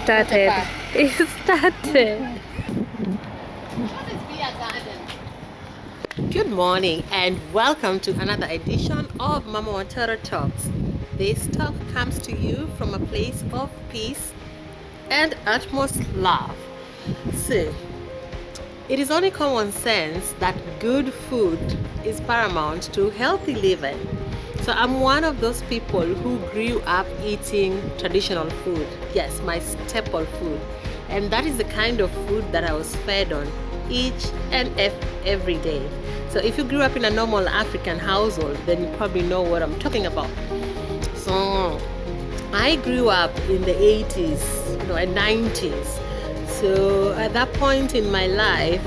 started. It started. Good morning and welcome to another edition of Mama Watara Talks. This talk comes to you from a place of peace and utmost love. So, it is only common sense that good food is paramount to healthy living. So I'm one of those people who grew up eating traditional food. Yes, my staple food. And that is the kind of food that I was fed on each and every day. So if you grew up in a normal African household, then you probably know what I'm talking about. So I grew up in the 80s, and 90s. So at that point in my life,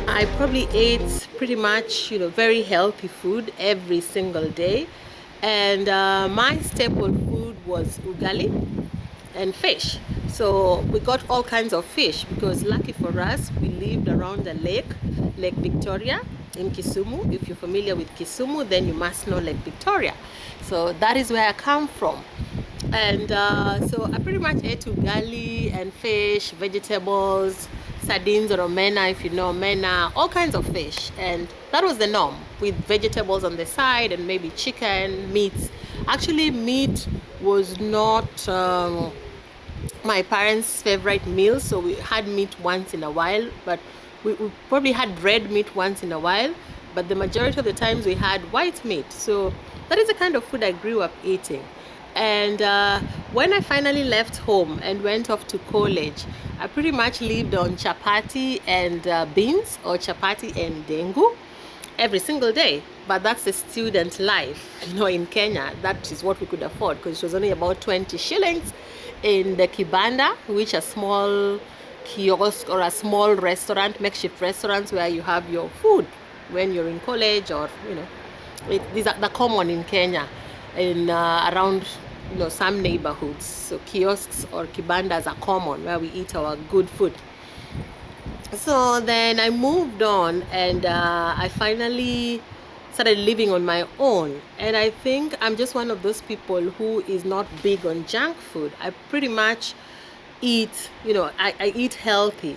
I probably ate pretty much, very healthy food every single day. And my staple food was ugali and fish. So we got all kinds of fish because lucky for us, we lived around the Lake Victoria in Kisumu. If you're familiar with Kisumu, then you must know Lake Victoria. So that is where I come from. And so I pretty much ate ugali and fish, vegetables, sardines or omena, if you know omena, all kinds of fish. And that was the norm, with vegetables on the side and maybe chicken, meats. Actually, meat was not my parents' favorite meal, so we had meat once in a while, but we probably had red meat once in a while, but the majority of the times we had white meat. So that is the kind of food I grew up eating. And when I finally left home and went off to college, I pretty much lived on chapati and beans, or chapati and dengu, every single day. But that's the student life, in Kenya. That is what we could afford because it was only about 20 shillings in the kibanda, which a small kiosk or a small restaurant, makeshift restaurants where you have your food when you're in college, or these are the common in Kenya, in around some neighborhoods. So kiosks or kibandas are common where we eat our good food. So then I moved on, and I finally started living on my own. And I think I'm just one of those people who is not big on junk food. I pretty much eat, I eat healthy.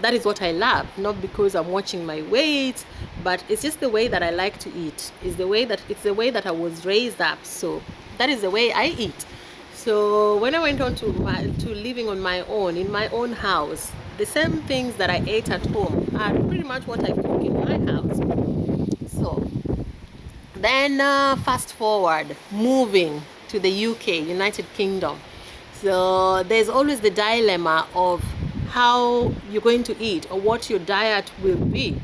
That is what I love, not because I'm watching my weight, but it's just the way that I like to eat. It's the way that I was raised up. So that is the way I eat. So when I went on to living on my own, in my own house, the same things that I ate at home are pretty much what I cook in my house. So then fast forward, moving to the UK, United Kingdom. So there's always the dilemma of how you're going to eat or what your diet will be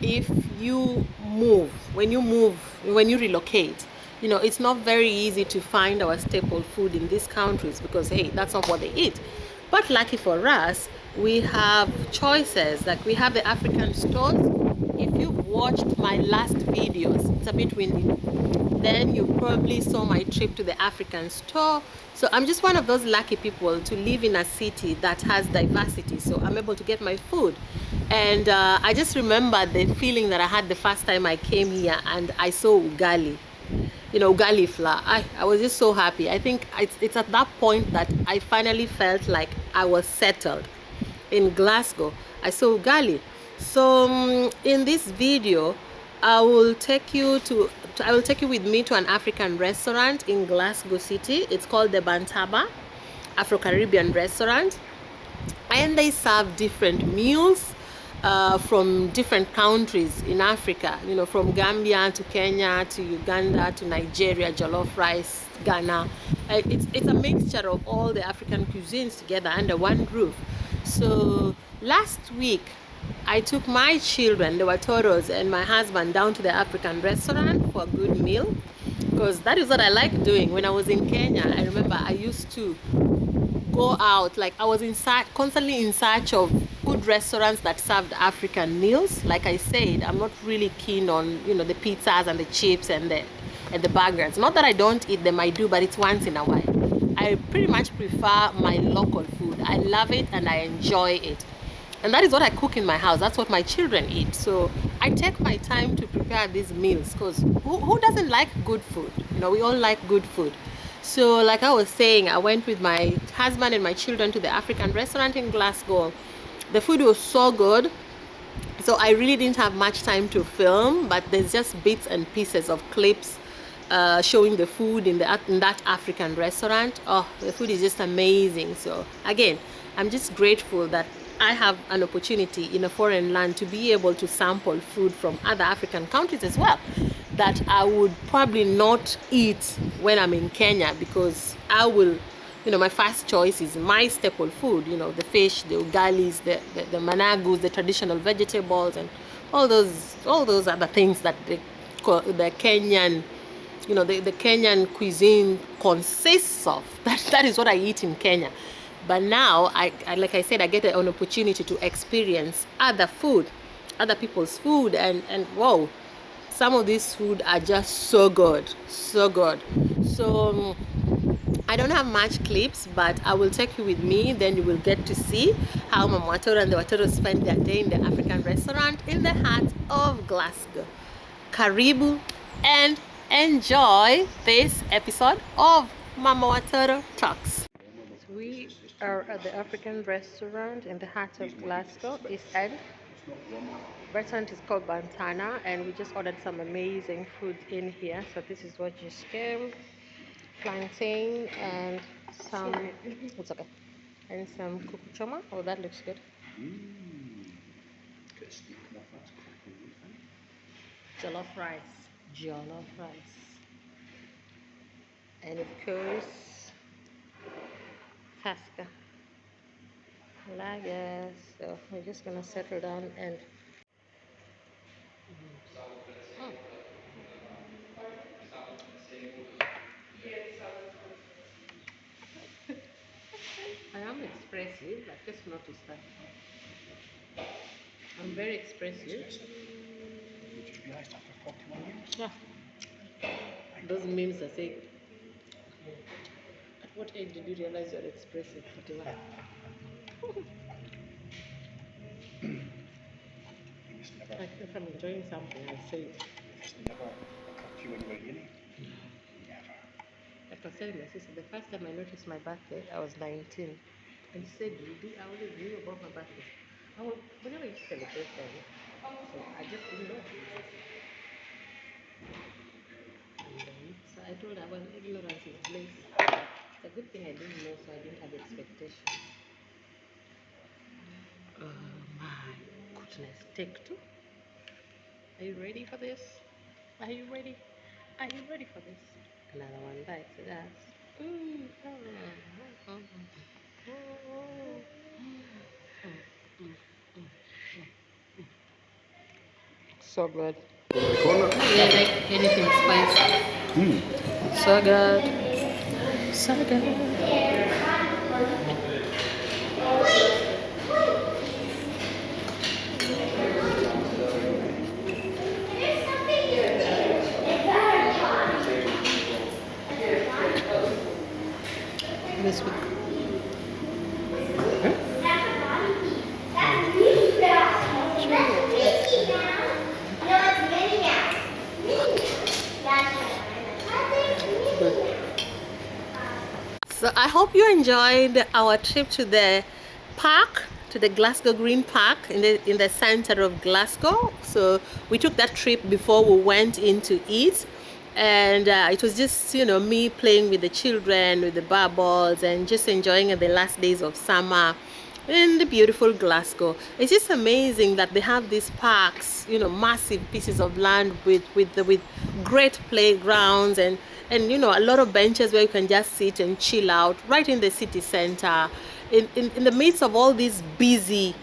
if you move. When you relocate, it's not very easy to find our staple food in these countries because, hey, that's not what they eat. But lucky for us, we have choices. Like we have the African stores. If you've watched my last videos, it's a bit windy, then you probably saw my trip to the African store. So I'm just one of those lucky people to live in a city that has diversity. So I'm able to get my food. And I just remember the feeling that I had the first time I came here and I saw ugali. Ugali flour. I was just so happy. I think it's at that point that I finally felt like I was settled. In Glasgow, I saw ugali. So in this video, I will take you with me to an African restaurant in Glasgow City. It's called the Bantaba Afro-Caribbean restaurant, and they serve different meals from different countries in Africa, from Gambia to Kenya to Uganda to Nigeria, jollof rice, Ghana. It's a mixture of all the African cuisines together under one roof. So last week, I took my children, the Watoros, and my husband down to the African restaurant for a good meal, because that is what I like doing. When I was in Kenya, I remember I used to go out, like I was constantly in search of good restaurants that served African meals. Like I said, I'm not really keen on the pizzas and the chips and the burgers. Not that I don't eat them, I do, but it's once in a while. I pretty much prefer my local food. I love it and I enjoy it. And that is what I cook in my house. That's what my children eat. So I take my time to prepare these meals because who doesn't like good food? We all like good food. So like I was saying, I went with my husband and my children to the African restaurant in Glasgow. The food was so good, so I really didn't have much time to film, but there's just bits and pieces of clips showing the food in that African restaurant. Oh, the food is just amazing. So again, I'm just grateful that I have an opportunity in a foreign land to be able to sample food from other African countries as well, that I would probably not eat when I'm in Kenya, because I will, my first choice is my staple food, the fish, the ugalis, the managus, the traditional vegetables, and all those other things that the Kenyan, the Kenyan cuisine consists of. That is what I eat in Kenya. But now, I like I said, I get an opportunity to experience other people's food, and wow, some of these food are just so good, so good. So I don't have much clips, but I will take you with me. Then you will get to see how Mama Watoro and the Watoro spend their day in the African restaurant in the heart of Glasgow. Karibu and enjoy this episode of Mama Watoro Talks. We are at the African restaurant in the heart of Glasgow, East End. Restaurant is called Bantana, and we just ordered some amazing food in here. So this is what just came: plantain and some, it's okay, and some kukuchoma. Oh, that looks good. Jollof rice, and of course pasta. Lagas. So we're just gonna settle down and mm. I am expressive. I just noticed that. I'm very expressive. Would you realize after 41 years? Yeah. Those memes are saying, at what age did you realize you're expressive? 41. Like if I'm enjoying something, I say it. It's never occurred to you when you were at uni? Never. Like I was telling my sister, the first time I noticed my birthday, I was 19. And she said, Ruby, I always knew about my birthday. Whenever you celebrate them, so I just didn't know. And then, so I told her, well, ignorance is bliss. It's a good thing I didn't know, so I didn't have expectations. Oh my goodness, take two. Are you ready for this? Are you ready? Are you ready for this? Another one bites the dust. So good. Yeah, like anything spicy. So good. So good. This week. So I hope you enjoyed our trip to the park, to the Glasgow Green Park in the center of Glasgow. So we took that trip before we went in to eat, and it was just me playing with the children, with the bubbles, and just enjoying the last days of summer in the beautiful Glasgow. It's just amazing that they have these parks, massive pieces of land with great playgrounds and a lot of benches where you can just sit and chill out right in the city center, in the midst of all these busy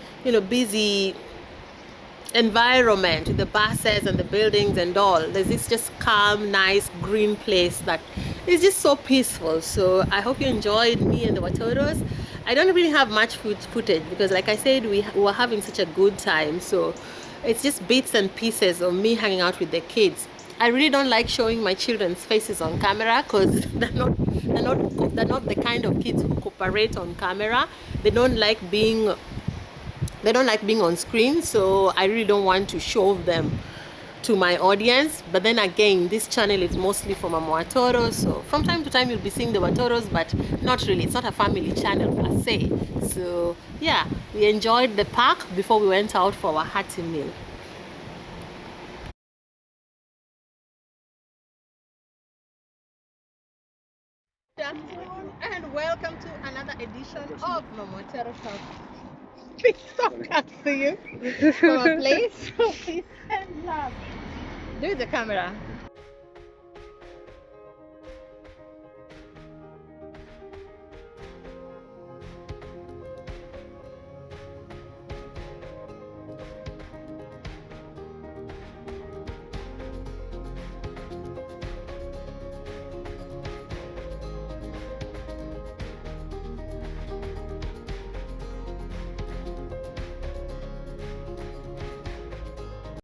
environment, the buses and the buildings and all. There's this just calm, nice green place that is just so peaceful. So I hope you enjoyed me and the Watoros. I don't really have much footage because, like I said, we were having such a good time. So it's just bits and pieces of me hanging out with the kids. I really don't like showing my children's faces on camera because they're not the kind of kids who cooperate on camera. They don't like being on screen, so I really don't want to show them to my audience, but then again, this channel is mostly for Mama Watoros, so from time to time you'll be seeing the Watoros, but not really. It's not a family channel per se. So yeah, we enjoyed the park before we went out for our hearty meal. Good afternoon and welcome to another edition of Mama Watoros Talks. Big stuff comes to you from a place of peace and love. Do the camera.